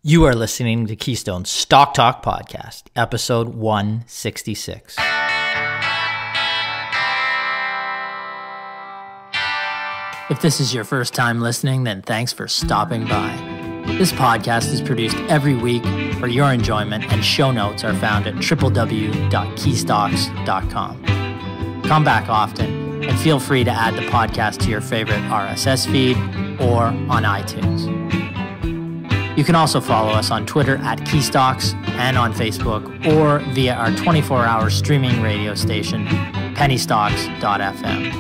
You are listening to Keystone's Stock Talk Podcast, episode 166. If this is your first time listening, then thanks for stopping by. This podcast is produced every week for your enjoyment, and show notes are found at www.keystocks.com. Come back often, and feel free to add the podcast to your favorite RSS feed or on iTunes. You can also follow us on Twitter at Keystocks and on Facebook or via our 24-hour streaming radio station, pennystocks.fm.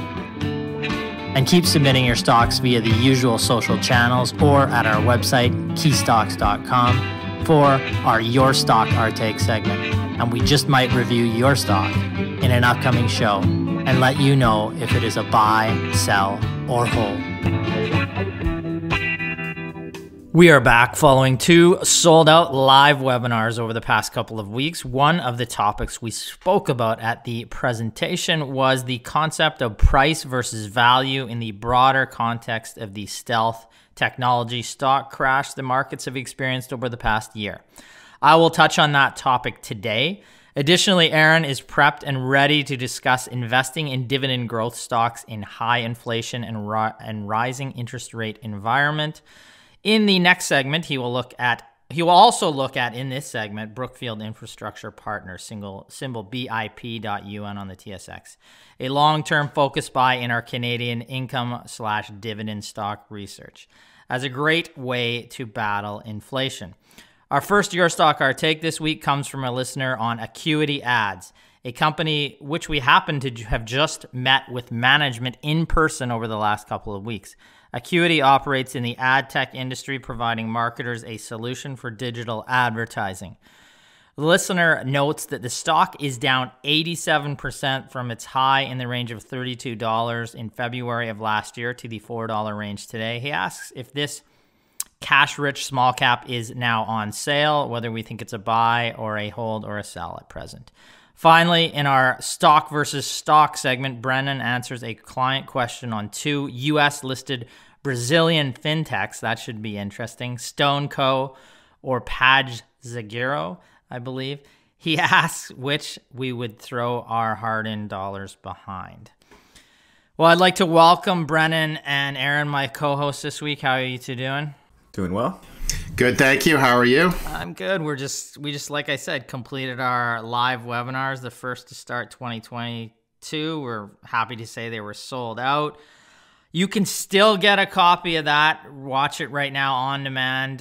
And keep submitting your stocks via the usual social channels or at our website, keystocks.com, for our Your Stock Our Take segment. And we just might review your stock in an upcoming show and let you know if it is a buy, sell, or hold. We are back following two sold-out live webinars over the past couple of weeks. One of the topics we spoke about at the presentation was the concept of price versus value in the broader context of the stealth technology stock crash the markets have experienced over the past year. I will touch on that topic today. Additionally, Aaron is prepped and ready to discuss investing in dividend growth stocks in high inflation and rising interest rate environment. In the next segment, he will also look at in this segment Brookfield Infrastructure Partners, symbol BIP.UN on the TSX, a long-term focus buy in our Canadian income/dividend stock research as a great way to battle inflation. Our first Your Stock Our Take this week comes from a listener on AcuityAds, a company which we happen to have just met with management in person over the last couple of weeks. Acuity operates in the AdTech industry, providing marketers a solution for digital advertising. The listener notes that the stock is down 87% from its high in the range of $32 in February of last year to the $4 range today. He asks if this cash-rich small cap is now on sale, whether we think it's a buy or a hold or a sell at present. Finally, in our stock versus stock segment, Brennan answers a client question on two US-listed Brazilian Fintechs. That should be interesting. StoneCo or PagSeguro, I believe. He asks which we would throw our hard-earned dollars behind. Well, I'd like to welcome Brennan and Aaron, my co-hosts this week. How are you two doing? Doing well. Good, thank you. How are you? I'm good. We just, like I said, completed our live webinars, the first to start 2022. We're happy to say they were sold out. You can still get a copy of that. Watch it right now on demand,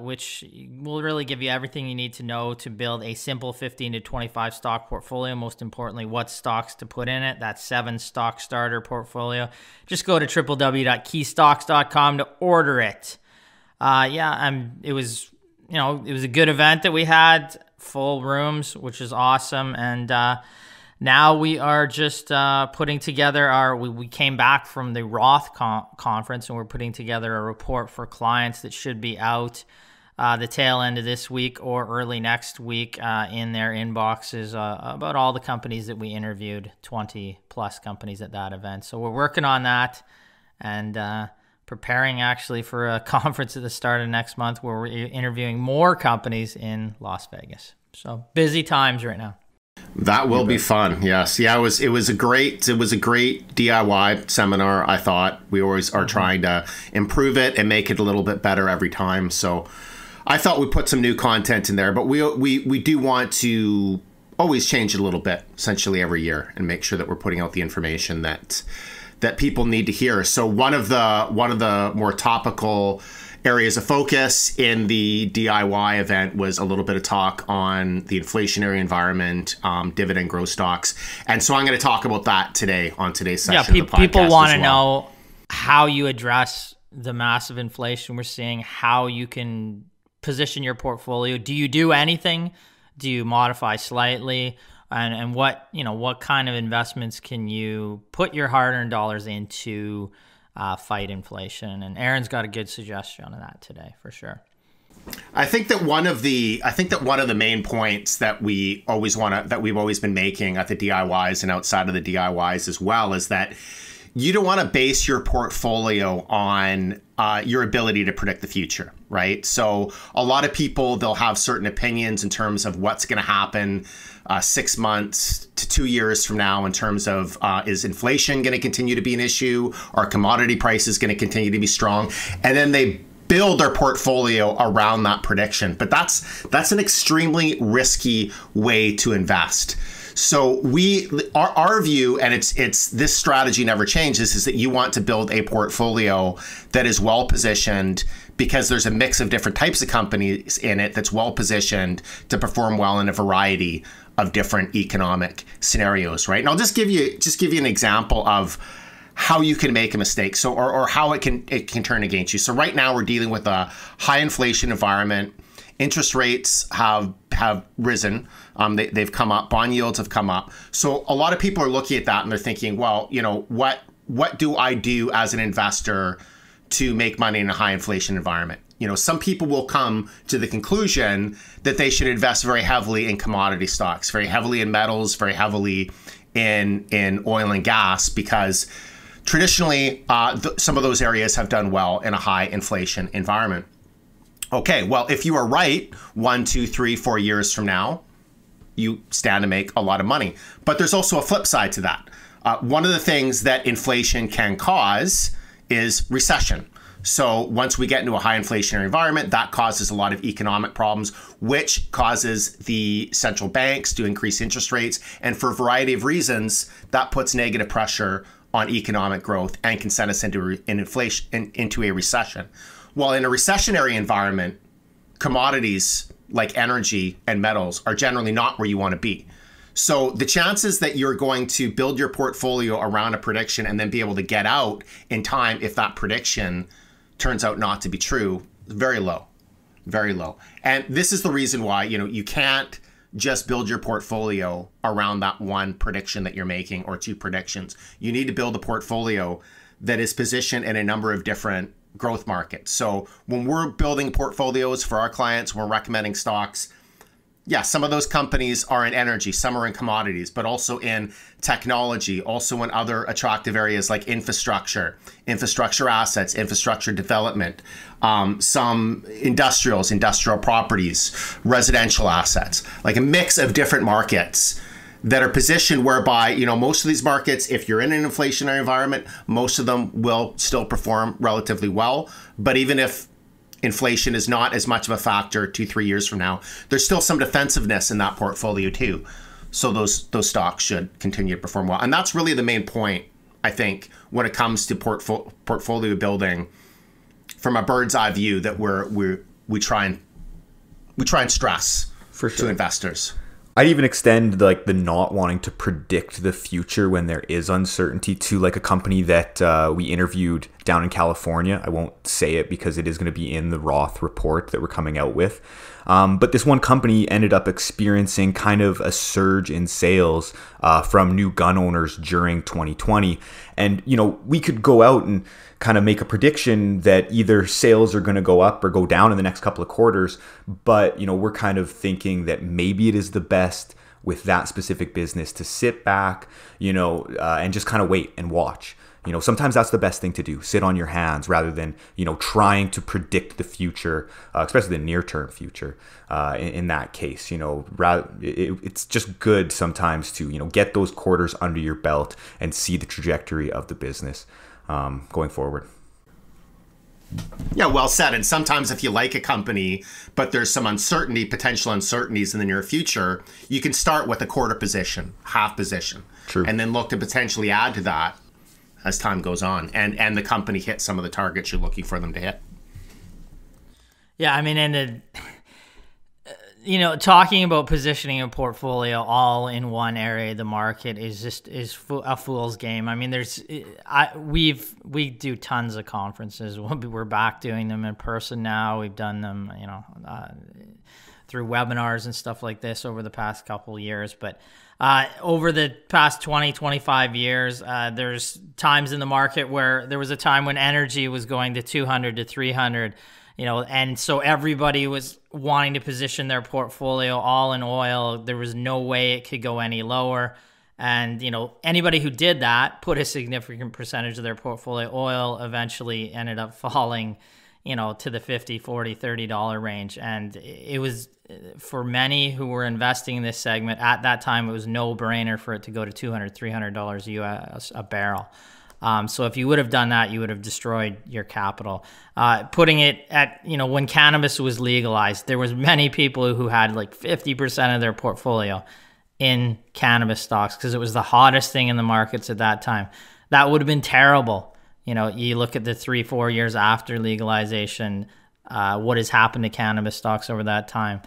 which will really give you everything you need to know to build a simple 15 to 25 stock portfolio. Most importantly, what stocks to put in it. That 7 stock starter portfolio. Just go to www.keystocks.com to order it. It was a good event that we had, full rooms, which is awesome. And now we are just putting together we came back from the Roth conference, and we're putting together a report for clients that should be out the tail end of this week or early next week in their inboxes about all the companies that we interviewed, 20 plus companies at that event. So we're working on that and preparing actually for a conference at the start of next month where we're interviewing more companies in Las Vegas. So busy times right now. That will be fun. Yes. Yeah, it was a great DIY seminar. I thought we always are trying to improve it and make it a little bit better every time. So I thought we put some new content in there, but we do want to always change it a little bit, essentially every year, and make sure that we're putting out the information that people need to hear. So one of the more topical areas of focus in the DIY event was a little bit of talk on the inflationary environment, dividend growth stocks. And so I'm going to talk about that today on today's session of the podcast. People want to know how you address the massive inflation we're seeing, how you can position your portfolio. Do you do anything? Do you modify slightly? And what kind of investments can you put your hard-earned dollars into fight inflation? And Aaron's got a good suggestion on that today for sure. I think that one of the main points that we've always been making at the DIYs and outside of the DIYs as well is that you don't want to base your portfolio on your ability to predict the future, right? So a lot of people, they'll have certain opinions in terms of what's going to happen 6 months to 2 years from now in terms of is inflation going to continue to be an issue? Are commodity prices going to continue to be strong? And then they build their portfolio around that prediction. But that's an extremely risky way to invest. So our view, and it's this strategy never changes, is that you want to build a portfolio that is well positioned, because there's a mix of different types of companies in it that's well positioned to perform well in a variety of different economic scenarios, right? And I'll just give you an example of how you can make a mistake, so or how it can turn against you. So right now we're dealing with a high inflation environment. Interest rates have risen. They've come up. Bond yields have come up. So a lot of people are looking at that and they're thinking, well, what do I do as an investor to make money in a high inflation environment? Some people will come to the conclusion that they should invest very heavily in commodity stocks, very heavily in metals, very heavily in oil and gas, because traditionally some of those areas have done well in a high inflation environment. Okay, well, if you are right 1, 2, 3, 4 years from now, you stand to make a lot of money. But there's also a flip side to that. One of the things that inflation can cause is recession. So once we get into a high inflationary environment, that causes a lot of economic problems, which causes the central banks to increase interest rates. And for a variety of reasons, that puts negative pressure on economic growth and can send us into a recession. Well, in a recessionary environment, commodities like energy and metals are generally not where you want to be. So the chances that you're going to build your portfolio around a prediction and then be able to get out in time if that prediction turns out not to be true, very low, very low. And this is the reason why, you can't just build your portfolio around that one prediction that you're making or two predictions. You need to build a portfolio that is positioned in a number of different growth markets. So when we're building portfolios for our clients, we're recommending stocks. Yeah, some of those companies are in energy, some are in commodities, but also in technology, also in other attractive areas like infrastructure assets, infrastructure development, some industrial properties, residential assets, like a mix of different markets that are positioned whereby, most of these markets, if you're in an inflationary environment, most of them will still perform relatively well. But even if inflation is not as much of a factor 2-3 years from now, there's still some defensiveness in that portfolio too. So those stocks should continue to perform well. And that's really the main point, I think, when it comes to portfolio building from a bird's eye view that we try and stress for sure to investors. I'd even extend the not wanting to predict the future when there is uncertainty to a company that we interviewed down in California. I won't say it because it is going to be in the Roth report that we're coming out with. But this one company ended up experiencing kind of a surge in sales from new gun owners during 2020. And, we could go out and kind of make a prediction that either sales are going to go up or go down in the next couple of quarters. But, we're kind of thinking that maybe it is the best with that specific business to sit back, and just kind of wait and watch. Sometimes that's the best thing to do. Sit on your hands rather than, trying to predict the future, especially the near-term future. In that case, it's just good sometimes to, get those quarters under your belt and see the trajectory of the business going forward. Yeah, well said. And sometimes if you like a company, but there's some potential uncertainties in the near future, you can start with a quarter position, half position. True. And then look to potentially add to that as time goes on and the company hits some of the targets you're looking for them to hit. Yeah, I mean, and talking about positioning a portfolio all in one area of the market is a fool's game. I mean, we do tons of conferences. We're back doing them in person now. We've done them, through webinars and stuff like this over the past couple of years. But over the past 20, 25 years, there's times in the market where there was a time when energy was going to 200 to 300, and so everybody was wanting to position their portfolio all in oil. There was no way it could go any lower. And, anybody who did that put a significant percentage of their portfolio oil eventually ended up falling, to the $50, $40, $30 range. And it was, for many who were investing in this segment at that time, it was no brainer for it to go to $200, $300 US a barrel. So if you would have done that, you would have destroyed your capital. Putting it at, when cannabis was legalized, there was many people who had like 50% of their portfolio in cannabis stocks because it was the hottest thing in the markets at that time. That would have been terrible. You look at the 3-4 years after legalization, what has happened to cannabis stocks over that time.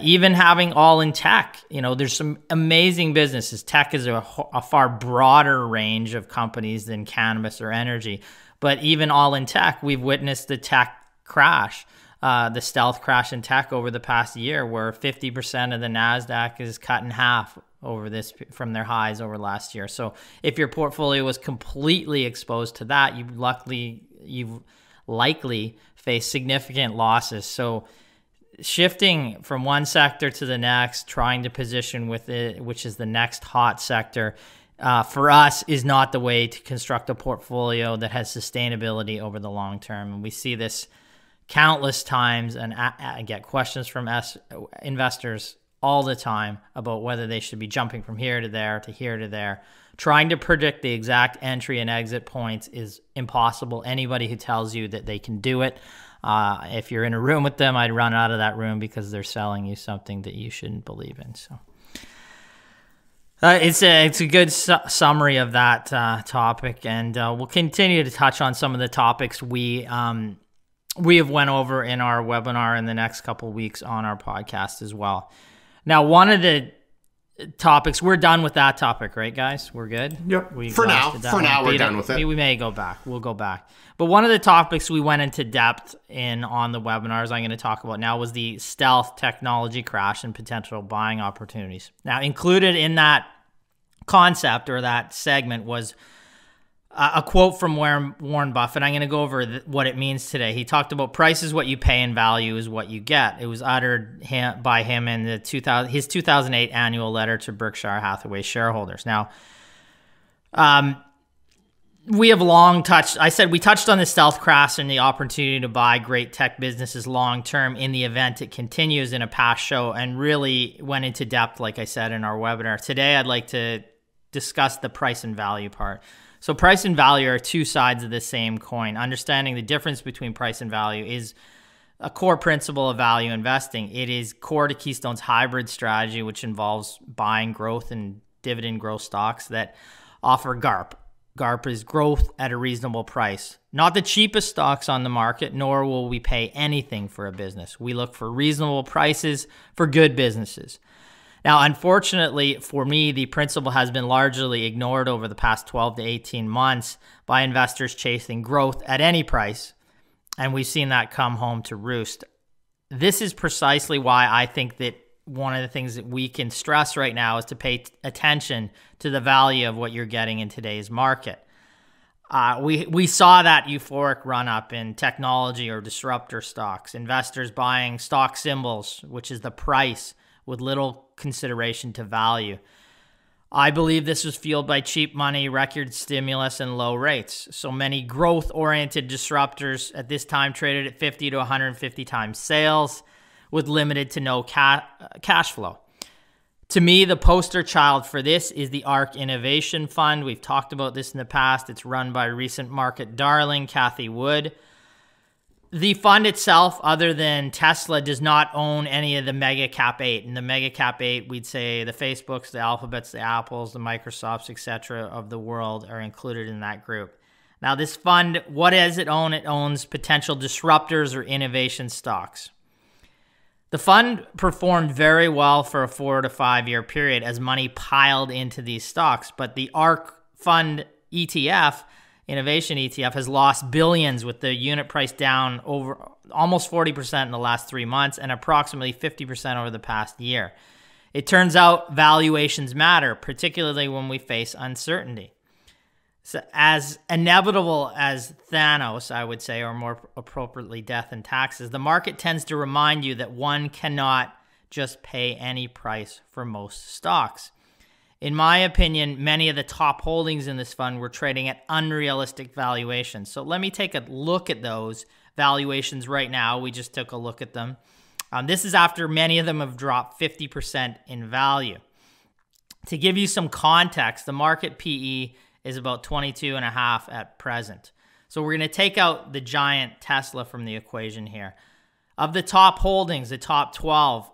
Even having all in tech, there's some amazing businesses. Tech is a far broader range of companies than cannabis or energy. But even all in tech, we've witnessed the tech crash, the stealth crash in tech over the past year, where 50% of the NASDAQ is cut in half over this from their highs over last year. So if your portfolio was completely exposed to that, you've likely faced significant losses. So shifting from one sector to the next, trying to position with it, which is the next hot sector, for us is not the way to construct a portfolio that has sustainability over the long term. And we see this countless times, and I get questions from investors all the time about whether they should be jumping from here to there to here to there. Trying to predict the exact entry and exit points is impossible. Anybody who tells you that they can do it, if you're in a room with them, I'd run out of that room because they're selling you something that you shouldn't believe in. So it's a good summary of that topic, and we'll continue to touch on some of the topics we have went over in our webinar in the next couple of weeks on our podcast as well. Now, one of the topics, we're done with that topic, right, guys? We're good? Yep. For now, we're done with it. We may go back. We'll go back. But one of the topics we went into depth in on the webinars I'm going to talk about now was the stealth technology crash and potential buying opportunities. Now, included in that concept or that segment was a quote from Warren Buffett. I'm going to go over what it means today. He talked about price is what you pay and value is what you get. It was uttered by him in his 2008 annual letter to Berkshire Hathaway shareholders. Now, we have long touched, we touched on the stealth crash and the opportunity to buy great tech businesses long-term in the event it continues in a past show, and really went into depth, like I said, in our webinar. Today, I'd like to discuss the price and value part. So price and value are two sides of the same coin. Understanding the difference between price and value is a core principle of value investing. It is core to Keystone's hybrid strategy, which involves buying growth and dividend growth stocks that offer GARP. GARP is growth at a reasonable price. Not the cheapest stocks on the market, nor will we pay anything for a business. We look for reasonable prices for good businesses. Now, unfortunately for me, the principle has been largely ignored over the past 12 to 18 months by investors chasing growth at any price, and we've seen that come home to roost. This is precisely why I think that one of the things that we can stress right now is to pay attention to the value of what you're getting in today's market. We saw that euphoric run-up in technology or disruptor stocks, investors buying stock symbols, which is the price, with little consideration to value. I believe this was fueled by cheap money, record stimulus, and low rates. So many growth-oriented disruptors at this time traded at 50 to 150 times sales with limited to no cash flow. To me, the poster child for this is the Ark Innovation Fund. We've talked about this in the past. It's run by recent market darling Cathie Wood. The fund itself, other than Tesla, does not own any of the mega cap 8. And the mega cap 8, we'd say the Facebooks, the Alphabets, the Apples, the Microsofts, etc. of the world are included in that group. Now, this fund, what does it own? It owns potential disruptors or innovation stocks. The fund performed very well for a 4 to 5 year period as money piled into these stocks, but the Ark Fund ETF, Innovation ETF, has lost billions with the unit price down over almost 40% in the last 3 months and approximately 50% over the past year. It turns out valuations matter, particularly when we face uncertainty. So as inevitable as Thanos, I would say, or more appropriately death and taxes, the market tends to remind you that one cannot just pay any price for most stocks. In my opinion, many of the top holdings in this fund were trading at unrealistic valuations. So let me take a look at those valuations right now. We just took a look at them. This is after many of them have dropped 50% in value. To give you some context, the market PE is about 22.5 at present. So we're going to take out the giant Tesla from the equation here. Of the top holdings, the top 12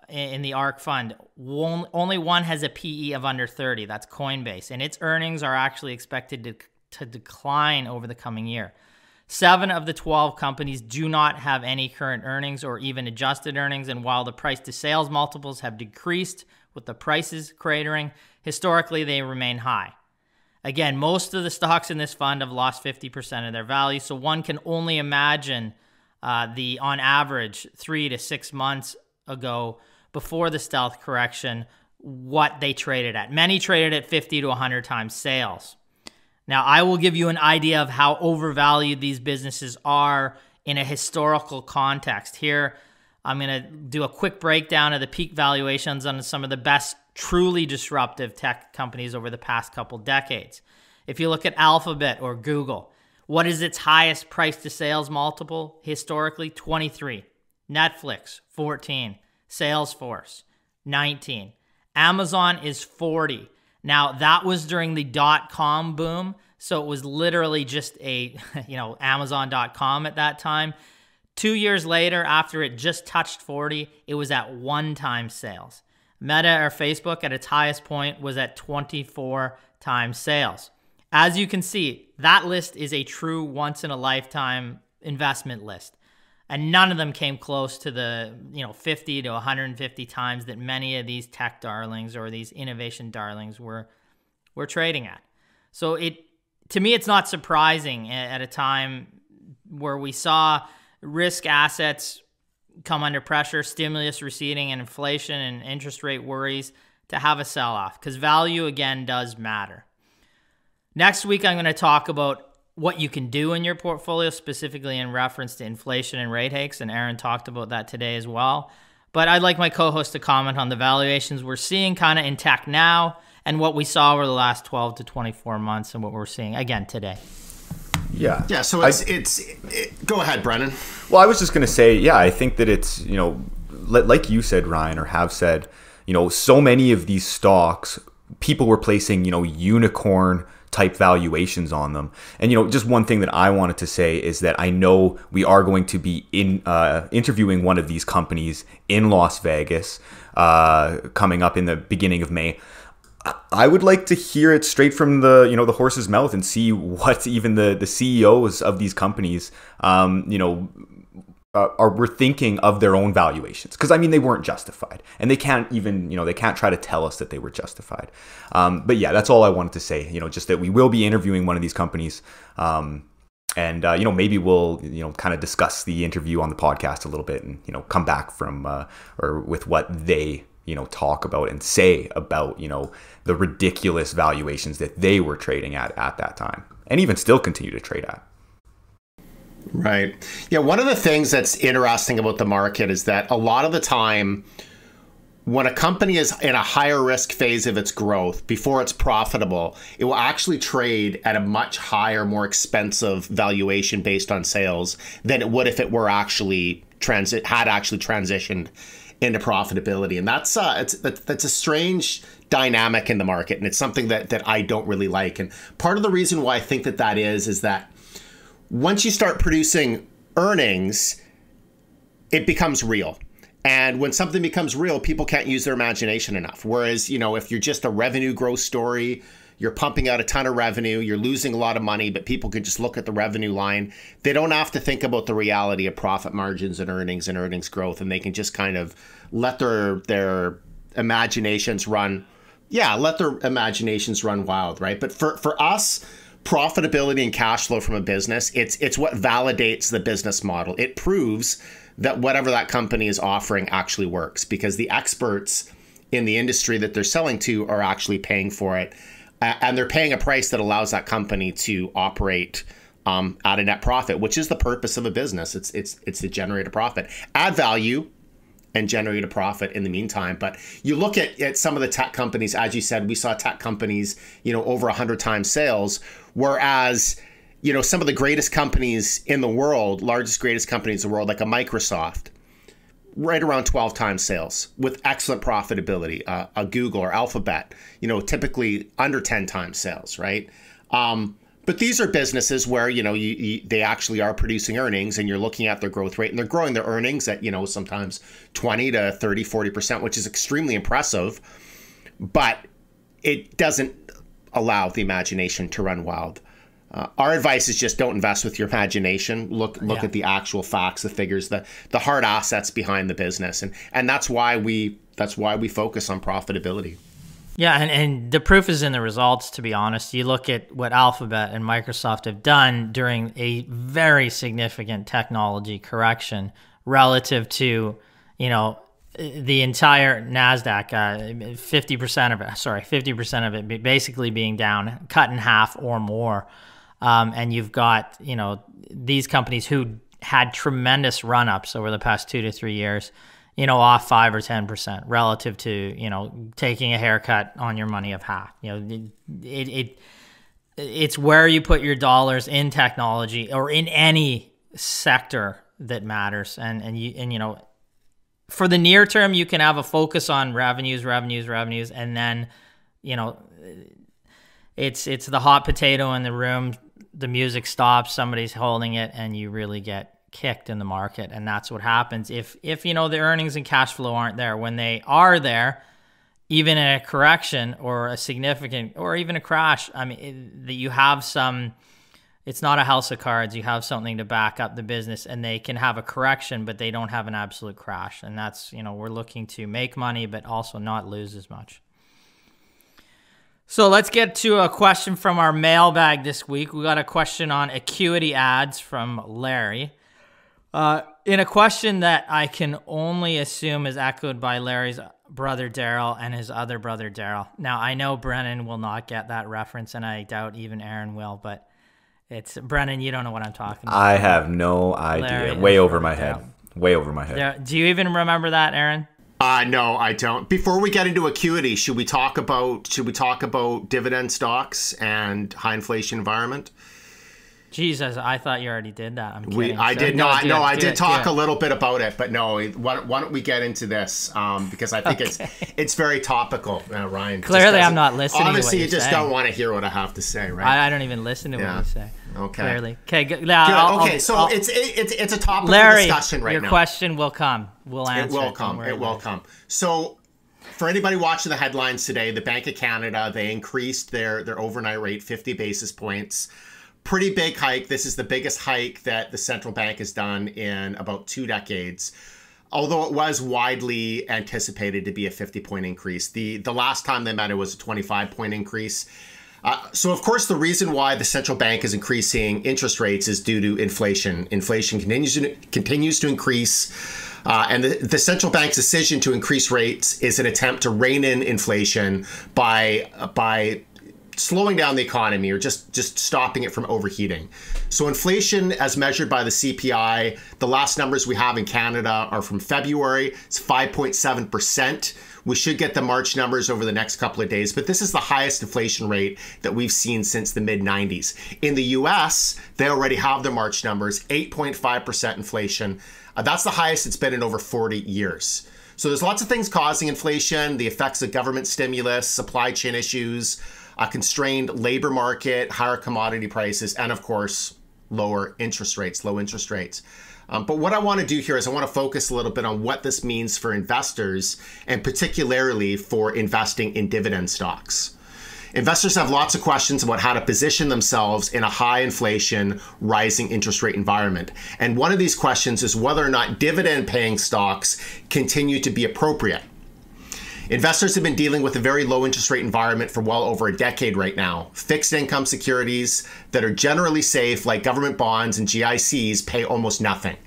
in the Ark fund, only one has a PE of under 30. That's Coinbase. And its earnings are actually expected to decline over the coming year. 7 of the 12 companies do not have any current earnings or even adjusted earnings. And while the price to sales multiples have decreased with the prices cratering, historically they remain high. Again, most of the stocks in this fund have lost 50% of their value. So one can only imagine on average 3 to 6 months ago, before the stealth correction, what they traded at. Many traded at 50 to 100 times sales. Now, I will give you an idea of how overvalued these businesses are in a historical context. Here, I'm going to do a quick breakdown of the peak valuations on some of the best truly disruptive tech companies over the past couple decades. If you look at Alphabet or Google, what is its highest price to sales multiple historically? 23. Netflix, 14. Salesforce, 19. Amazon is 40. Now, that was during the .com boom, so it was literally just a, Amazon.com at that time. 2 years later, after it just touched 40, it was at 1 time sales. Meta or Facebook at its highest point was at 24 times sales. As you can see, that list is a true once-in-a-lifetime investment list. And none of them came close to the 50 to 150 times that many of these tech darlings or these innovation darlings were trading at. So to me, it's not surprising at a time where we saw risk assets come under pressure, stimulus receding, and inflation and interest rate worries to have a sell-off, because value, again, does matter. Next week, I'm going to talk about what you can do in your portfolio, specifically in reference to inflation and rate hikes, and Aaron talked about that today as well. But I'd like my co-host to comment on the valuations we're seeing kind of in tech now and what we saw over the last 12 to 24 months and what we're seeing, again, today. Yeah. Yeah, so go ahead, Brennan. Well, I was just going to say, I think that it's, like you said, Ryan, or have said, so many of these stocks, people were placing, unicorn type valuations on them. And, just one thing that I wanted to say is that I know we are going to be interviewing one of these companies in Las Vegas coming up in the beginning of May. I would like to hear it straight from the the horse's mouth and see what even the CEOs of these companies were thinking of their own valuations, because they weren't justified, and they can't even they can't try to tell us that they were justified. But yeah, that's all I wanted to say. Just that we will be interviewing one of these companies, and maybe we'll kind of discuss the interview on the podcast a little bit, and come back from or with what they talk about and say about the ridiculous valuations that they were trading at that time, and even still continue to trade at. Right. Yeah, one of the things that's interesting about the market is that a lot of the time when a company is in a higher risk phase of its growth, before it's profitable, it will actually trade at a much higher, more expensive valuation based on sales than it would if it were actually transitioned into profitability. And that's a strange dynamic in the market, and it's something that I don't really like. And part of the reason why I think that is that once you start producing earnings, it becomes real. And when something becomes real, people can't use their imagination enough. Whereas, if you're just a revenue growth story, you're pumping out a ton of revenue, you're losing a lot of money, but people can just look at the revenue line. They don't have to think about the reality of profit margins and earnings growth, and they can just kind of let their imaginations run. Yeah, let their imaginations run wild, right? But for us, profitability and cash flow from a business, it's what validates the business model. It proves that whatever that company is offering actually works, because the experts in the industry that they're selling to are actually paying for it, and they're paying a price that allows that company to operate at a net profit, which is the purpose of a business. It's to generate a profit, add value, and generate a profit in the meantime. But you look at some of the tech companies, as you said, we saw tech companies, over 100 times sales, whereas some of the greatest companies in the world, greatest companies in the world, like a Microsoft, right around 12 times sales with excellent profitability. A Google or Alphabet, typically under 10 times sales, right? But these are businesses where, they actually are producing earnings, and you're looking at their growth rate, and they're growing their earnings at, sometimes 20 to 30, 40%, which is extremely impressive. But it doesn't allow the imagination to run wild. Our advice is just don't invest with your imagination. Look at the actual facts, the figures, the hard assets behind the business, and that's why we focus on profitability. Yeah, and the proof is in the results, to be honest. You look at what Alphabet and Microsoft have done during a very significant technology correction relative to, the entire NASDAQ, 50% of it basically being down, cut in half or more. And you've got, these companies who had tremendous run-ups over the past 2 to 3 years, off 5 or 10% relative to, taking a haircut on your money of half. It's where you put your dollars in technology or in any sector that matters. And for the near term, you can have a focus on revenues, and then, it's the hot potato in the room. The music stops, somebody's holding it, and you really get kicked in the market. And that's what happens if the earnings and cash flow aren't there. When they are there, even in a correction or a significant or even a crash, that you have some, it's not a house of cards. You have something to back up the business, and they can have a correction, but they don't have an absolute crash. And that's, we're looking to make money, but also not lose as much. So let's get to a question from our mailbag this week. We got a question on AcuityAds from Larry. In a question that I can only assume is echoed by Larry's brother Daryl and his other brother Daryl. Now, I know Brennan will not get that reference, and I doubt even Aaron will, but it's Brennan, you don't know what I'm talking about. I have no idea. Way over my head. Way over my head. Do you even remember that, Aaron? No, I don't. Before we get into Acuity, should we talk about dividend stocks and high inflation environment? Jesus, I thought you already did that. I'm kidding. I did not. No, I did talk a little bit about it, but no. Why don't we get into this? Because I think it's very topical, Ryan. Clearly, I'm not listening. Obviously, you just don't want to hear what I have to say, right? I don't even listen to what you say. Okay. Clearly. Okay. Good. It's a topical Larry, discussion right now. Your question will come. We'll answer. It will come. So, for anybody watching the headlines today, the Bank of Canada, they increased their overnight rate 50 basis points. Pretty big hike. This is the biggest hike that the central bank has done in about 2 decades. Although it was widely anticipated to be a 50-point increase. The last time they met, it was a 25-point increase. So, of course, the reason why the central bank is increasing interest rates is due to inflation. Inflation continues to increase. And the central bank's decision to increase rates is an attempt to rein in inflation by slowing down the economy or just stopping it from overheating. So inflation, as measured by the CPI, the last numbers we have in Canada are from February. It's 5.7%. We should get the March numbers over the next couple of days, but this is the highest inflation rate that we've seen since the mid-90s. In the US, they already have their March numbers, 8.5% inflation. That's the highest it's been in over 40 years. So there's lots of things causing inflation, the effects of government stimulus, supply chain issues, a constrained labor market, higher commodity prices, and of course, low interest rates. But what I want to do here is I want to focus a little bit on what this means for investors, and particularly for investing in dividend stocks. Investors have lots of questions about how to position themselves in a high inflation, rising interest rate environment. And one of these questions is whether or not dividend paying stocks continue to be appropriate. Investors have been dealing with a very low interest rate environment for well over a decade right now. Fixed income securities that are generally safe, like government bonds and GICs, pay almost nothing.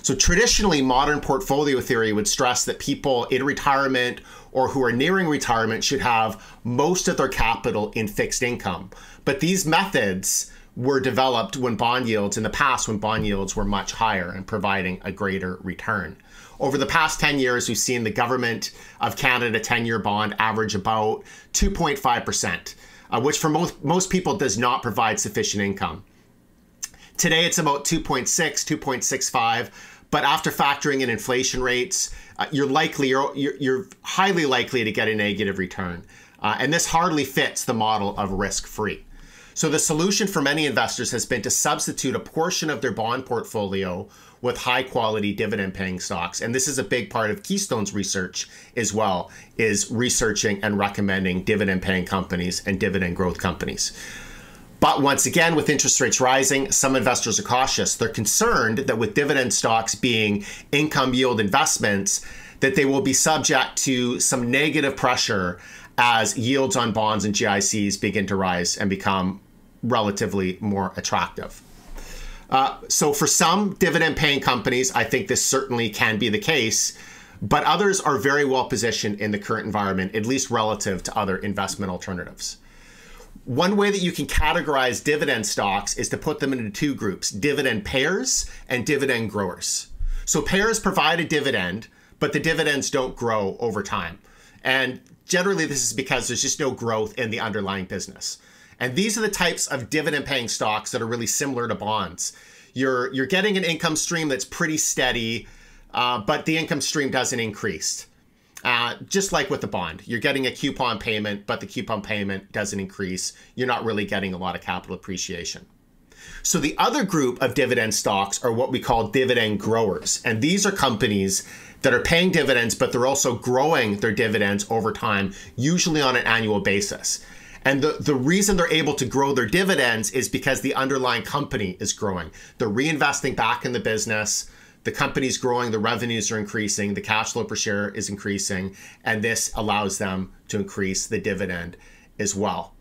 So traditionally, modern portfolio theory would stress that people in retirement or who are nearing retirement should have most of their capital in fixed income. But these methods were developed when bond yields were much higher and providing a greater return. Over the past 10 years, we've seen the Government of Canada 10-year bond average about 2.5%, which for most people does not provide sufficient income. Today it's about 2.6, 2.65. But after factoring in inflation rates, you're highly likely to get a negative return. And this hardly fits the model of risk-free. So the solution for many investors has been to substitute a portion of their bond portfolio with high-quality dividend-paying stocks. And this is a big part of Keystone's research as well, is researching and recommending dividend-paying companies and dividend growth companies. But once again, with interest rates rising, some investors are cautious. They're concerned that with dividend stocks being income yield investments, that they will be subject to some negative pressure as yields on bonds and GICs begin to rise and become relatively more attractive. So for some dividend-paying companies, I think this certainly can be the case, but others are very well positioned in the current environment, at least relative to other investment alternatives. One way that you can categorize dividend stocks is to put them into two groups, dividend payers and dividend growers. So payers provide a dividend, but the dividends don't grow over time. And generally, this is because there's just no growth in the underlying business. And these are the types of dividend-paying stocks that are really similar to bonds. You're getting an income stream that's pretty steady, but the income stream doesn't increase. Just like with the bond, you're getting a coupon payment, but the coupon payment doesn't increase. You're not really getting a lot of capital appreciation. So the other group of dividend stocks are what we call dividend growers. And these are companies that are paying dividends, but they're also growing their dividends over time, usually on an annual basis. And the reason they're able to grow their dividends is because the underlying company is growing. They're reinvesting back in the business. The company's growing, the revenues are increasing, the cash flow per share is increasing, and this allows them to increase the dividend as well.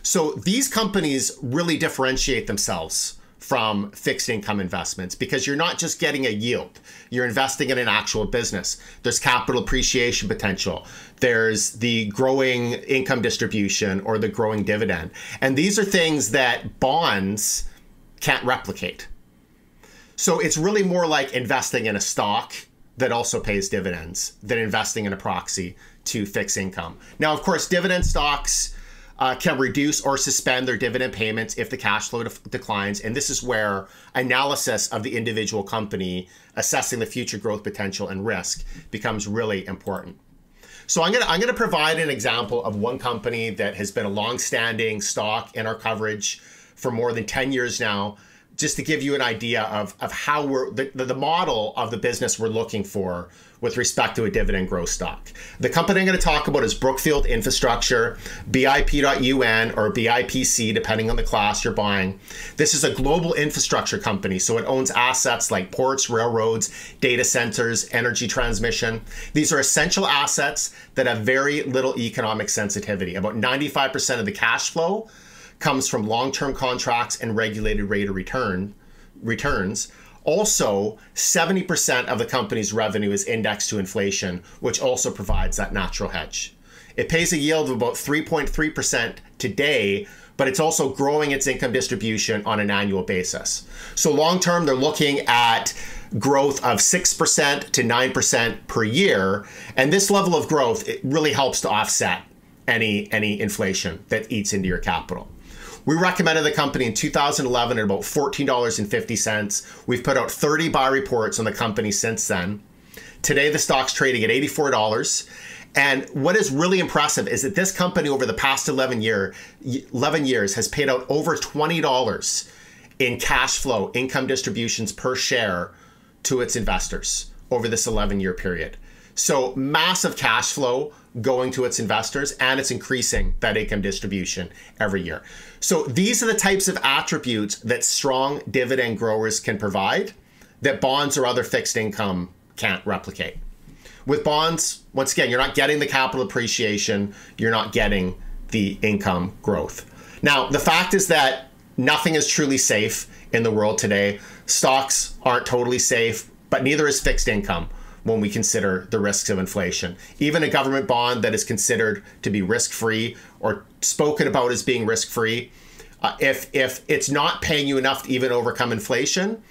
So these companies really differentiate themselves from fixed income investments because you're not just getting a yield. You're investing in an actual business. There's capital appreciation potential. There's the growing income distribution or the growing dividend. And these are things that bonds can't replicate. So it's really more like investing in a stock that also pays dividends than investing in a proxy to fixed income. Now, of course, dividend stocks can reduce or suspend their dividend payments if the cash flow declines. And this is where analysis of the individual company, assessing the future growth potential and risk becomes really important. So I'm gonna provide an example of one company that has been a long-standing stock in our coverage for more than 10 years now, just to give you an idea of how the model of the business we're looking for with respect to a dividend growth stock. The company I'm going to talk about is Brookfield Infrastructure, BIP.UN or BIPC, depending on the class you're buying. This is a global infrastructure company, so it owns assets like ports, railroads, data centers, energy transmission. These are essential assets that have very little economic sensitivity. About 95% of the cash flow comes from long-term contracts and regulated rate of returns. Also, 70% of the company's revenue is indexed to inflation, which also provides that natural hedge. It pays a yield of about 3.3% today, but it's also growing its income distribution on an annual basis. So long-term, they're looking at growth of 6% to 9% per year. And this level of growth, it really helps to offset any inflation that eats into your capital. We recommended the company in 2011 at about $14.50. We've put out 30 buy reports on the company since then. Today, the stock's trading at $84. And what is really impressive is that this company over the past 11 years has paid out over $20 in cash flow, income distributions per share to its investors over this 11-year period. So massive cash flow going to its investors, and it's increasing that income distribution every year. So these are the types of attributes that strong dividend growers can provide that bonds or other fixed income can't replicate. With bonds, once again, you're not getting the capital appreciation, you're not getting the income growth. Now, the fact is that nothing is truly safe in the world today. Stocks aren't totally safe, but neither is fixed income when we consider the risks of inflation. Even a government bond that is considered to be risk-free or spoken about as being risk-free, if it's not paying you enough to even overcome inflation,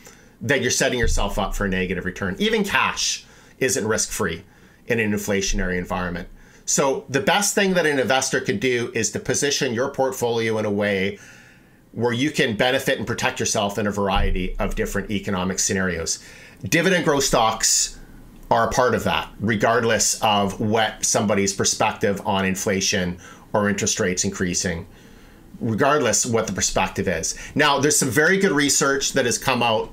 then you're setting yourself up for a negative return. Even cash isn't risk-free in an inflationary environment. So the best thing that an investor could do is to position your portfolio in a way where you can benefit and protect yourself in a variety of different economic scenarios. Dividend growth stocks are a part of that, regardless of what somebody's perspective on inflation or interest rates increasing, regardless what the perspective is. Now, there's some very good research that has come out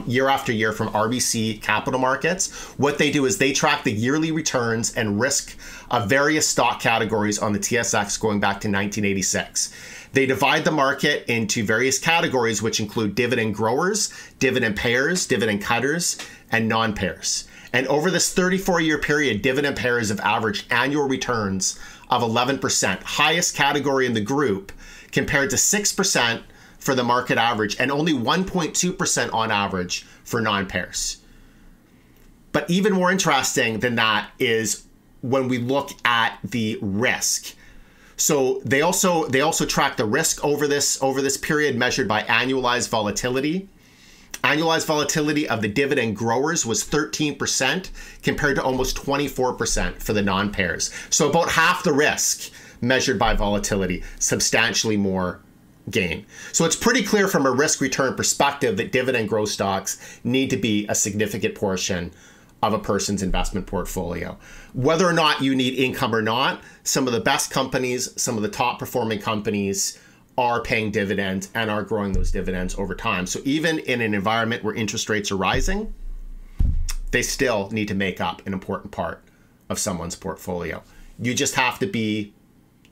year after year from RBC Capital Markets. What they do is they track the yearly returns and risk of various stock categories on the TSX going back to 1986. They divide the market into various categories, which include dividend growers, dividend payers, dividend cutters, and non-payers. And over this 34-year period, dividend payers have averaged annual returns of 11%, highest category in the group, compared to 6% for the market average and only 1.2% on average for non-pairs. But even more interesting than that is when we look at the risk. So they also track the risk over this period measured by annualized volatility. Annualized volatility of the dividend growers was 13% compared to almost 24% for the non-pairs. So about half the risk measured by volatility, substantially more gain. So it's pretty clear from a risk return perspective that dividend growth stocks need to be a significant portion of a person's investment portfolio. Whether or not you need income or not, some of the best companies, some of the top performing companies are paying dividends and are growing those dividends over time. So even in an environment where interest rates are rising, they still need to make up an important part of someone's portfolio. You just have to be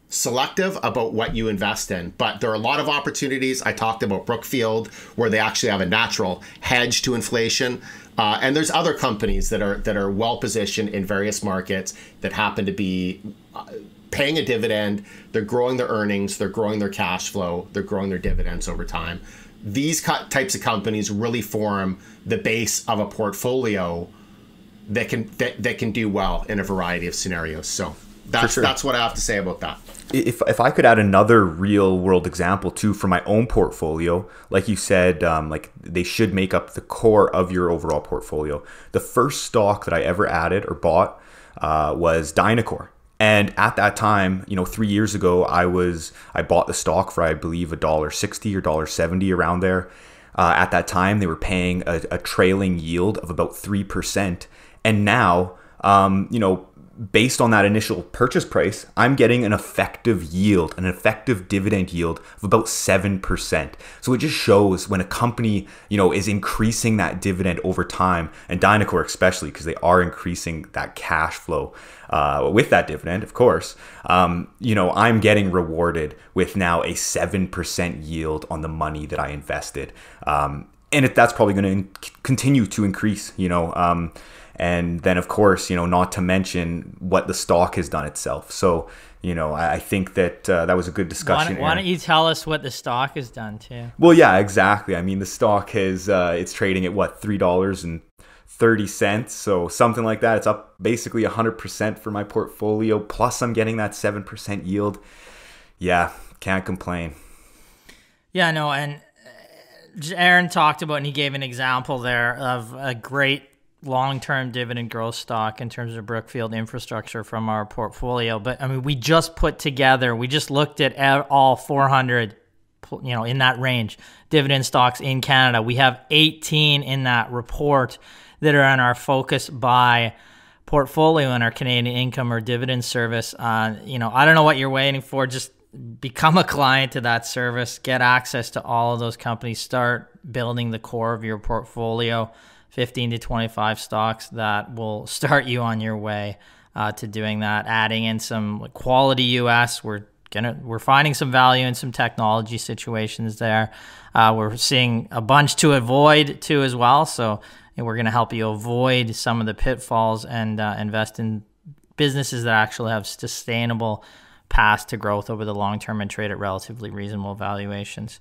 selective about what you invest in. But there are a lot of opportunities. I talked about Brookfield, where they actually have a natural hedge to inflation. And there's other companies that are well positioned in various markets that happen to be paying a dividend. They're growing their earnings, they're growing their cash flow, they're growing their dividends over time. These types of companies really form the base of a portfolio that can do well in a variety of scenarios. So that's what I have to say about that. If I could add another real world example too for my own portfolio, like you said, like they should make up the core of your overall portfolio. The first stock that I ever added or bought was Dynacor. And at that time, 3 years ago, I bought the stock for, I believe, $1.60 or $1.70 around there. At that time, they were paying a trailing yield of about 3%. And now, based on that initial purchase price, I'm getting an effective yield, an effective dividend yield of about 7%. So it just shows when a company, is increasing that dividend over time, and Dynacor especially, because they are increasing that cash flow with that dividend, of course, I'm getting rewarded with now a 7% yield on the money that I invested. And that's probably going to continue to increase, and then, of course, not to mention what the stock has done itself. So, I think that that was a good discussion. Why don't you tell us what the stock has done too? Well, yeah, exactly. I mean, the stock has it's trading at what, $3.30, so something like that. It's up basically 100% for my portfolio. Plus, I'm getting that 7% yield. Yeah, can't complain. Yeah, no, and Aaron talked about, and he gave an example there of a great long-term dividend growth stock in terms of Brookfield Infrastructure from our portfolio. But I mean, we just looked at all 400, in that range, dividend stocks in Canada. We have 18 in that report that are on our focus by portfolio in our Canadian income or dividend service. I don't know what you're waiting for. Just become a client to that service, get access to all of those companies, start building the core of your portfolio. 15 to 25 stocks that will start you on your way to doing that. Adding in some quality US, we're finding some value in some technology situations there. We're seeing a bunch to avoid too as well. So we're going to help you avoid some of the pitfalls and invest in businesses that actually have sustainable paths to growth over the long term and trade at relatively reasonable valuations.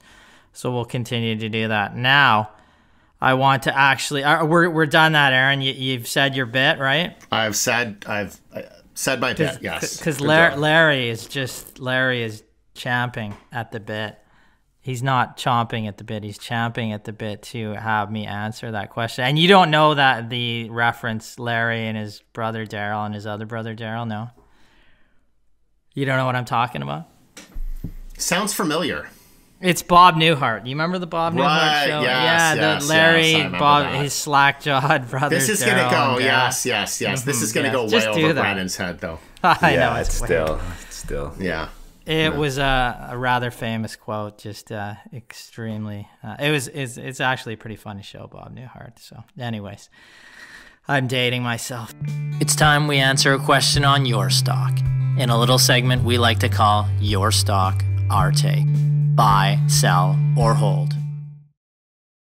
So we'll continue to do that. Now, I want to actually, we're done that, Aaron. You've said your bit, right? I've said my bit, yes. Because Larry is champing at the bit. He's not chomping at the bit. He's champing at the bit to have me answer that question. And you don't know that the reference Larry and his brother Daryl and his other brother Daryl, no? You don't know what I'm talking about? Sounds familiar. It's Bob Newhart. You remember the Bob Newhart show? Yes, the Larry, yes, Bob, that. his slack-jawed brother. This is going to go, yes. This is going to go way over Brennan's head, though. I know, it's still. Yeah. It was a rather famous quote, just extremely. It's actually a pretty funny show, Bob Newhart. So, anyways, I'm dating myself. It's time we answer a question on your stock in a little segment we like to call Your Stock, Our Take. Buy, sell, or hold.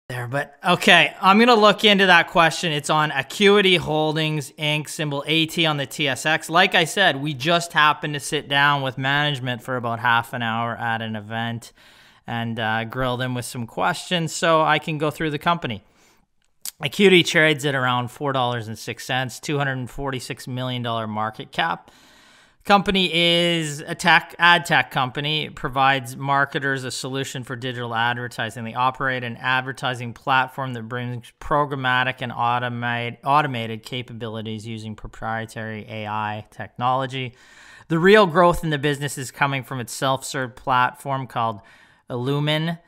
There, but okay, I'm going to look into that question. It's on Acuity Holdings, Inc., symbol AT on the TSX. Like I said, we just happened to sit down with management for about half an hour at an event and grill them with some questions so I can go through the company. Acuity trades at around $4.06, $246 million market cap. Company is a ad tech company. It provides marketers a solution for digital advertising. They operate an advertising platform that brings programmatic and automated capabilities using proprietary AI technology. The real growth in the business is coming from its self-serve platform called Illumin.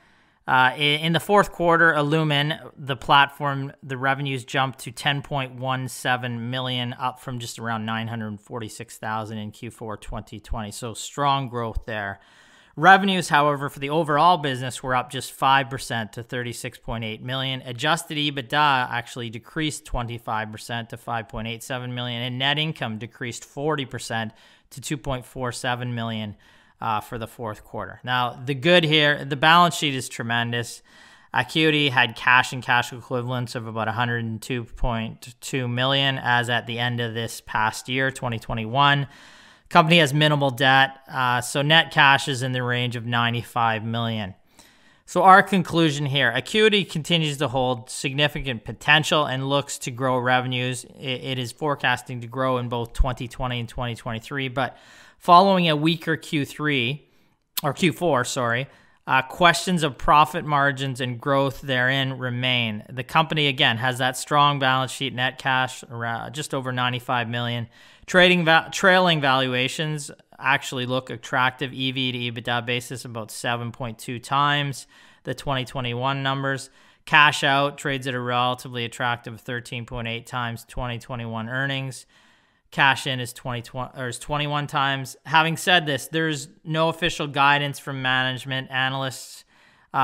In the fourth quarter, Illumin, the platform, the revenues jumped to $10.17 million, up from just around $946,000 in Q4 2020. So strong growth there. Revenues, however, for the overall business were up just 5% to $36.8 million. Adjusted EBITDA actually decreased 25% to $5.87 million, and net income decreased 40% to $2.47 million. For the fourth quarter. Now, the good here, the balance sheet is tremendous. Acuity had cash and cash equivalents of about $102.2 million as at the end of this past year, 2021. Company has minimal debt, so net cash is in the range of $95 million. So our conclusion here, Acuity continues to hold significant potential and looks to grow revenues. It is forecasting to grow in both 2020 and 2023, but following a weaker Q4, questions of profit margins and growth therein remain. The company, again, has that strong balance sheet, net cash around just over $95 million. Trailing valuations actually look attractive. EV to EBITDA basis about 7.2 times the 2021 numbers. Cash out trades at a relatively attractive 13.8 times 2021 earnings. Cash in is 21 times. Having said this, there's no official guidance from management. Analysts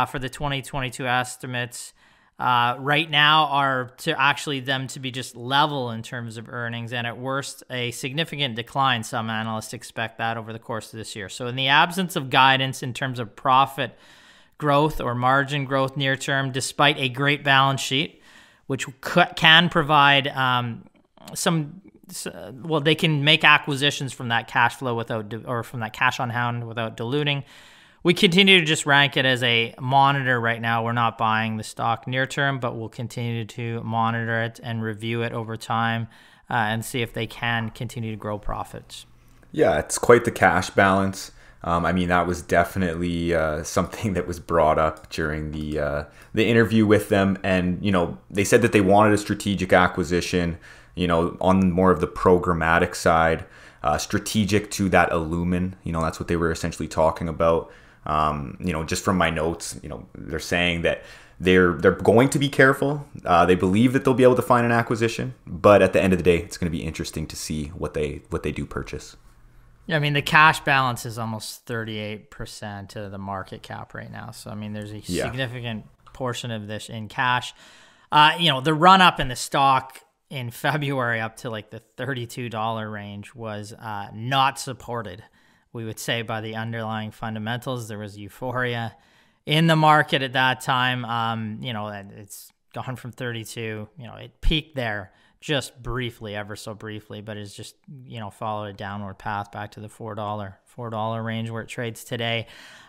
for the 2022 estimates right now are to actually them to be just level in terms of earnings, and at worst, a significant decline. Some analysts expect that over the course of this year. So in the absence of guidance in terms of profit growth or margin growth near term, despite a great balance sheet, which can provide they can make acquisitions from that cash flow or from that cash on hand without diluting. We continue to just rank it as a monitor right now. We're not buying the stock near term, but we'll continue to monitor it and review it over time and see if they can continue to grow profits. Yeah, it's quite the cash balance. That was definitely something that was brought up during the interview with them. And, they said that they wanted a strategic acquisition, on more of the programmatic side, strategic to that Illumin. That's what they were essentially talking about. Just from my notes, they're saying that they're going to be careful. They believe that they'll be able to find an acquisition, but at the end of the day, it's going to be interesting to see what they do purchase. Yeah, the cash balance is almost 38% of the market cap right now. So, there's a significant portion of this in cash. The run up in the stock in February up to like the $32 range was not supported, we would say, by the underlying fundamentals. There was euphoria in the market at that time. It's gone from 32, it peaked there just briefly, ever so briefly, but it's just, followed a downward path back to the $4 range where it trades today.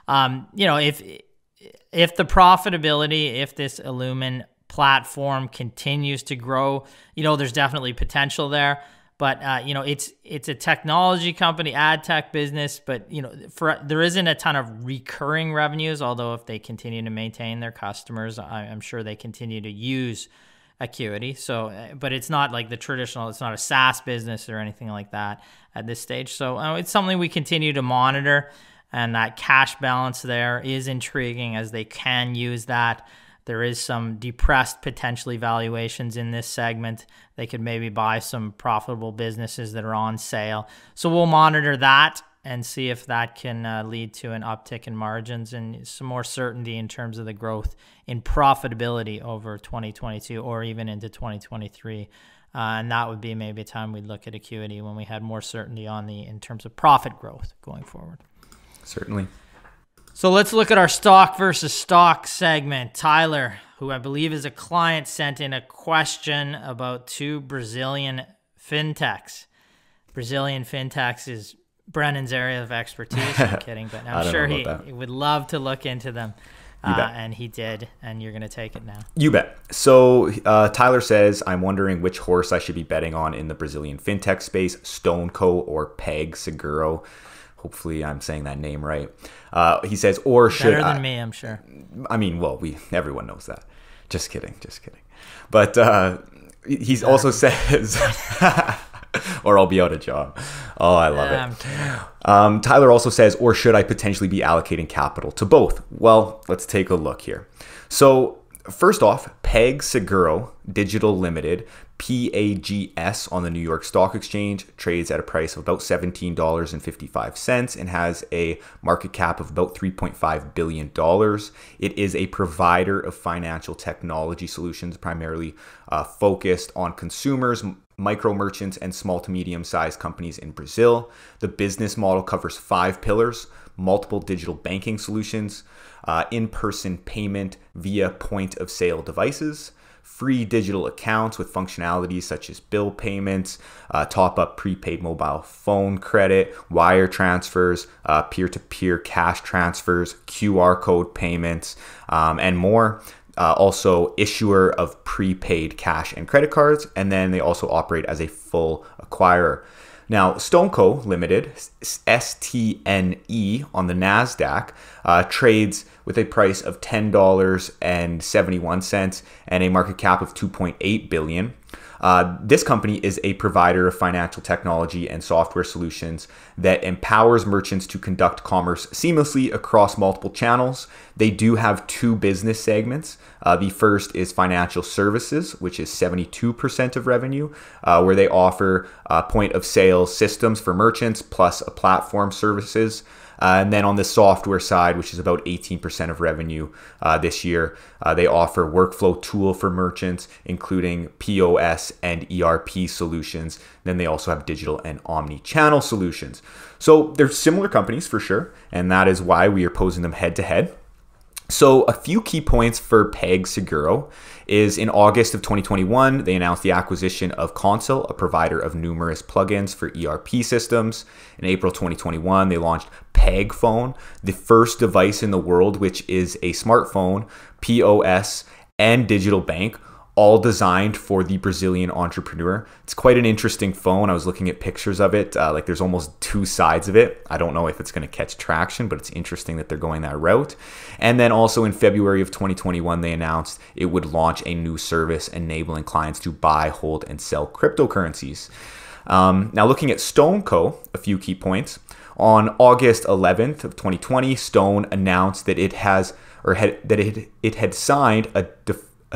If the profitability, if this Illumin platform continues to grow, there's definitely potential there. But it's a technology company, ad tech business, but there isn't a ton of recurring revenues. Although if they continue to maintain their customers, I'm sure they continue to use Acuity. So, but it's not like the traditional. It's not a SaaS business or anything like that at this stage. So it's something we continue to monitor. And that cash balance there is intriguing as they can use that. There is some depressed potentially valuations in this segment. They could maybe buy some profitable businesses that are on sale. So we'll monitor that and see if that can lead to an uptick in margins and some more certainty in terms of the growth in profitability over 2022 or even into 2023. And that would be maybe a time we'd look at Acuity when we had more certainty in terms of profit growth going forward. Certainly. So let's look at our stock versus stock segment. Tyler, who I believe is a client, sent in a question about two Brazilian fintechs. Brazilian fintechs is Brennan's area of expertise. I'm kidding, but I'm sure he would love to look into them. And he did, and you're going to take it now. You bet. So Tyler says, I'm wondering which horse I should be betting on in the Brazilian fintech space, StoneCo or PagSeguro. Hopefully I'm saying that name right. He says, or should Better than me, I'm sure. I mean, well, everyone knows that. Just kidding. But he also says, or I'll be out of job. Oh, I love it. Tyler also says, or should I potentially be allocating capital to both? Well, let's take a look here. So first off, PagSeguro Digital Limited, PAGS on the New York Stock Exchange, trades at a price of about $17.55 and has a market cap of about $3.5 billion. It is a provider of financial technology solutions, primarily focused on consumers, micro merchants, and small to medium-sized companies in Brazil. The business model covers 5 pillars: multiple digital banking solutions, in-person payment via point-of-sale devices, free digital accounts with functionalities such as bill payments, top-up prepaid mobile phone credit, wire transfers, peer-to-peer cash transfers, QR code payments, and more. Also issuer of prepaid cash and credit cards, and then they also operate as a full acquirer. Now, StoneCo Limited, STNE on the NASDAQ, trades with a price of $10.71 and a market cap of $2.8 billion. This company is a provider of financial technology and software solutions that empowers merchants to conduct commerce seamlessly across multiple channels. They do have 2 business segments. The first is financial services, which is 72% of revenue, where they offer point of sale systems for merchants plus a platform services. And then on the software side, which is about 18% of revenue this year, they offer workflow tool for merchants, including POS and ERP solutions. Then they also have digital and omni-channel solutions. So they're similar companies for sure, and that is why we are posing them head to head. So a few key points for PagSeguro is in August of 2021, they announced the acquisition of Console, a provider of numerous plugins for ERP systems. In April 2021, they launched PagPhone, the first device in the world which is a smartphone, POS, and digital bank, all designed for the Brazilian entrepreneur. It's quite an interesting phone. I was looking at pictures of it. Like there's almost 2 sides of it. I don't know if it's going to catch traction, but it's interesting that they're going that route. And then also in February of 2021, they announced it would launch a new service enabling clients to buy, hold, and sell cryptocurrencies. Now looking at StoneCo, a few key points. On August 11th of 2020, Stone announced that it had signed a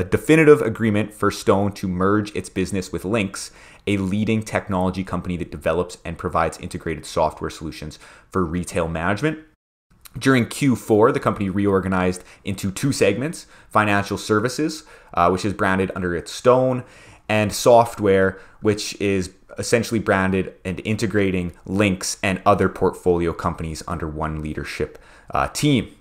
definitive agreement for Stone to merge its business with Lynx, a leading technology company that develops and provides integrated software solutions for retail management. During Q4, the company reorganized into 2 segments: financial services, which is branded under its Stone, and software, which is essentially branded and integrating Lynx and other portfolio companies under one leadership team.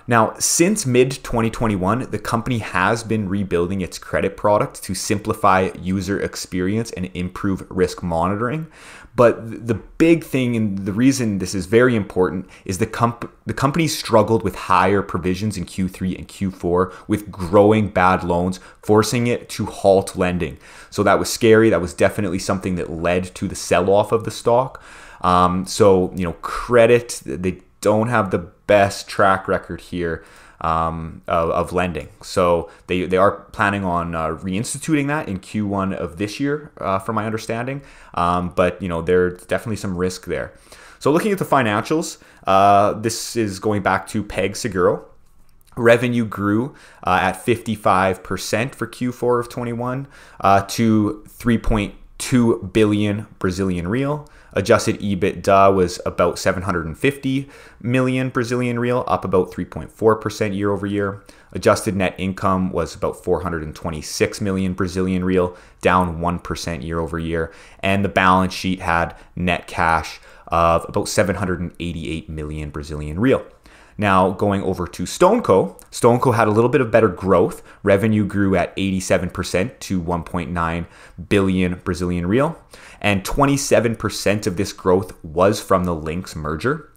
Now, since mid-2021, the company has been rebuilding its credit product to simplify user experience and improve risk monitoring. But the big thing, and the reason this is very important, is the company struggled with higher provisions in Q3 and Q4 with growing bad loans, forcing it to halt lending. So that was scary. That was definitely something that led to the sell-off of the stock. Credit, they don't have the best track record here of lending. So they are planning on reinstituting that in Q1 of this year, from my understanding. But there's definitely some risk there. So looking at the financials, this is going back to PagSeguro. Revenue grew at 55% for Q4 of 21 to 3.2 billion Brazilian real. Adjusted EBITDA was about 750 million Brazilian real, up about 3.4% year over year. Adjusted net income was about 426 million Brazilian real, down 1% year over year. And the balance sheet had net cash of about 788 million Brazilian real. Now, going over to StoneCo, StoneCo had a little bit of better growth. Revenue grew at 87% to 1.9 billion Brazilian real, and 27% of this growth was from the Lynx merger.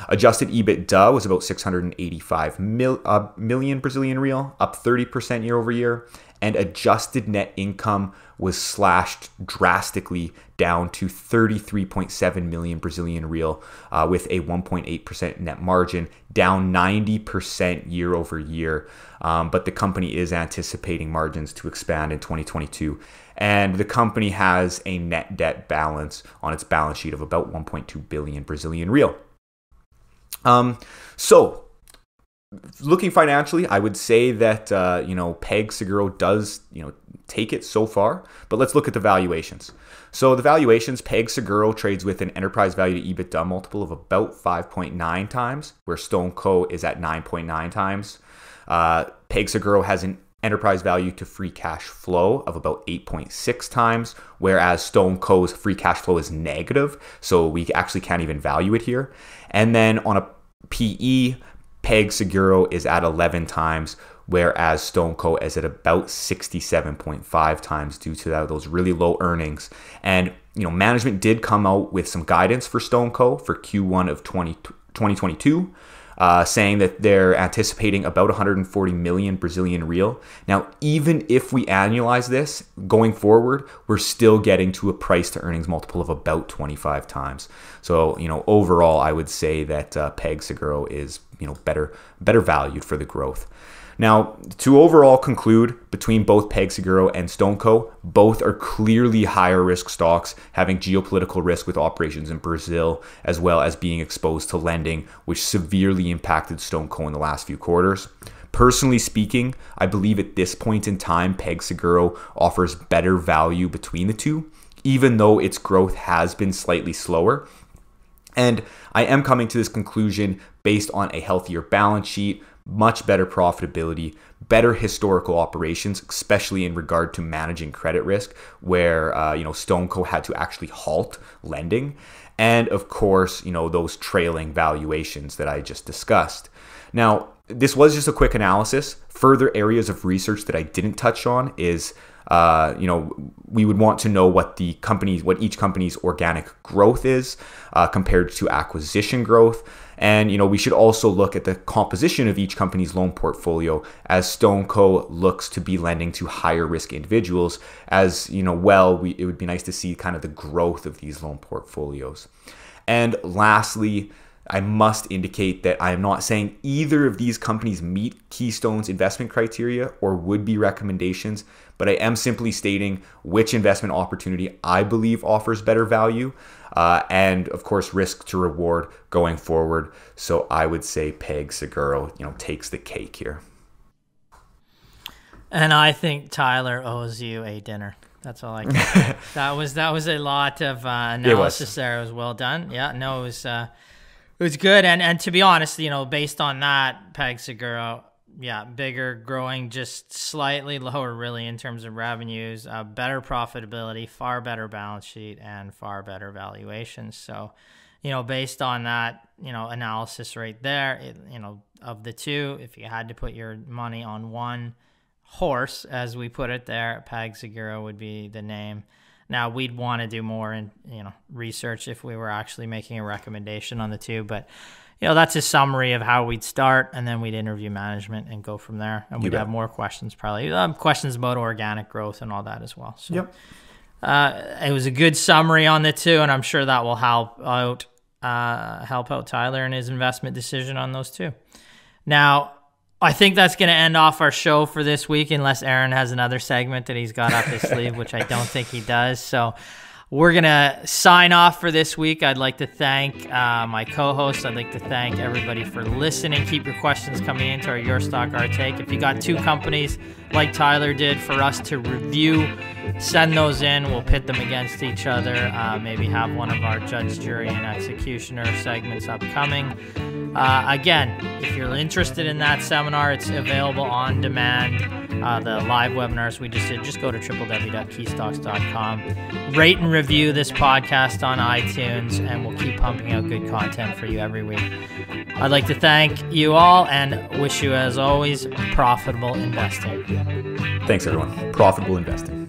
Adjusted EBITDA was about 685 million Brazilian real, up 30% year over year, and adjusted net income was slashed drastically down to 33.7 million Brazilian real, with a 1.8% net margin, down 90% year over year. But the company is anticipating margins to expand in 2022. And the company has a net debt balance on its balance sheet of about 1.2 billion Brazilian real. So looking financially, I would say that PagSeguro does take it so far, but let's look at the valuations. So the valuations, PagSeguro trades with an enterprise value to EBITDA multiple of about 5.9 times, where StoneCo is at 9.9 times. PagSeguro has an enterprise value to free cash flow of about 8.6 times, whereas StoneCo's free cash flow is negative, so we actually can't even value it here. And then on a PE, PagSeguro is at 11 times, whereas StoneCo is at about 67.5 times due to those really low earnings. And management did come out with some guidance for StoneCo for Q1 of 2022, saying that they're anticipating about 140 million Brazilian real. Now, even if we annualize this going forward, we're still getting to a price to earnings multiple of about 25 times. So, overall, I would say that PagSeguro is, better valued for the growth. Now, to overall conclude, between both PagSeguro and StoneCo, both are clearly higher risk stocks, having geopolitical risk with operations in Brazil, as well as being exposed to lending, which severely impacted StoneCo in the last few quarters. Personally speaking, I believe at this point in time, PagSeguro offers better value between the two, even though its growth has been slightly slower. And I am coming to this conclusion based on a healthier balance sheet, much better profitability, better historical operations, especially in regard to managing credit risk, where StoneCo had to actually halt lending, and of course those trailing valuations that I just discussed. Now, this was just a quick analysis. Further areas of research that I didn't touch on is we would want to know what each company's organic growth is compared to acquisition growth. And, we should also look at the composition of each company's loan portfolio, as StoneCo looks to be lending to higher risk individuals. As it would be nice to see kind of the growth of these loan portfolios. And lastly, I must indicate that I am not saying either of these companies meet Keystone's investment criteria or would-be recommendations, but I am simply stating which investment opportunity I believe offers better value and, of course, risk to reward going forward. So I would say PagSeguro, takes the cake here. And I think Tyler owes you a dinner. That's all I can. That was a lot of analysis there. It was well done. Yeah, no, it was good. And to be honest, based on that, PagSeguro, bigger, growing just slightly lower really in terms of revenues, better profitability, far better balance sheet, and far better valuations. So, based on that, analysis right there, of the two, if you had to put your money on one horse, as we put it there, PagSeguro would be the name. Now, we'd want to do more in research if we were actually making a recommendation on the two, but that's a summary of how we'd start, and then we'd interview management and go from there. And we'd have more questions, probably questions about organic growth and all that as well. So, it was a good summary on the two, and I'm sure that will help out Tyler in his investment decision on those two. Now, I think that's going to end off our show for this week, unless Aaron has another segment that he's got up his sleeve, which I don't think he does. So we're going to sign off for this week. I'd like to thank my co-hosts. I'd like to thank everybody for listening. Keep your questions coming into our Your Stock, Our Take. If you got two companies like Tyler did for us to review, send those in. We'll pit them against each other. Maybe have one of our judge, jury, and executioner segments upcoming. Again, if you're interested in that seminar, it's available on demand. The live webinars we just did, just go to www.keystocks.com. Rate and review this podcast on iTunes, and we'll keep pumping out good content for you every week. I'd like to thank you all and wish you, as always, profitable investing. Thanks, everyone. Profitable investing.